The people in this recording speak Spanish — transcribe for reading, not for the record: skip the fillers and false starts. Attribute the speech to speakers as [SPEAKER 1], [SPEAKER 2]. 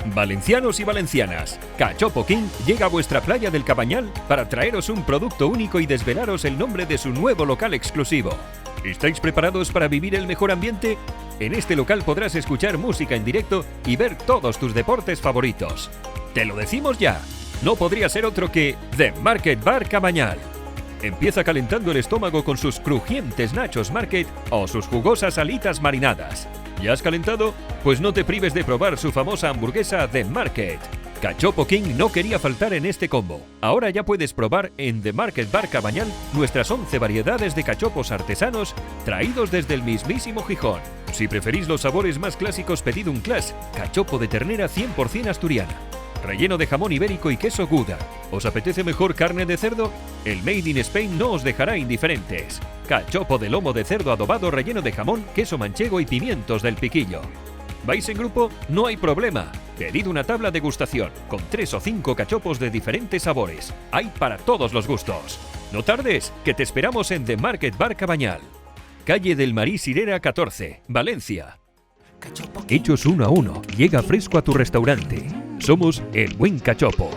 [SPEAKER 1] Valencianos y valencianas, Cachopo King llega a vuestra playa del Cabañal para traeros un producto único y desvelaros el nombre de su nuevo local exclusivo. ¿Estáis preparados para vivir el mejor ambiente? En este local podrás escuchar música en directo y ver todos tus deportes favoritos. ¡Te lo decimos ya! No podría ser otro que The Market Bar Cabañal. Empieza calentando el estómago con sus crujientes nachos Market o sus jugosas alitas marinadas. ¿Ya has calentado? Pues no te prives de probar su famosa hamburguesa The Market. Cachopo King no quería faltar en este combo. Ahora ya puedes probar en The Market Bar Cabañal nuestras 11 variedades de cachopos artesanos traídos desde el mismísimo Gijón. Si preferís los sabores más clásicos, pedid un Class, cachopo de ternera 100% asturiana, relleno de jamón ibérico y queso Gouda. ¿Os apetece mejor carne de cerdo? El Made in Spain no os dejará indiferentes. Cachopo de lomo de cerdo adobado relleno de jamón, queso manchego y pimientos del piquillo. ¿Vais en grupo? No hay problema. Pedid una tabla de degustación con 3 o 5 cachopos de diferentes sabores. Hay para todos los gustos. No tardes, que te esperamos en The Market Bar Cabañal. Calle del Marí Sirera 14, Valencia. Hechos uno a uno, llega fresco a tu restaurante. Somos El Buen Cachopo.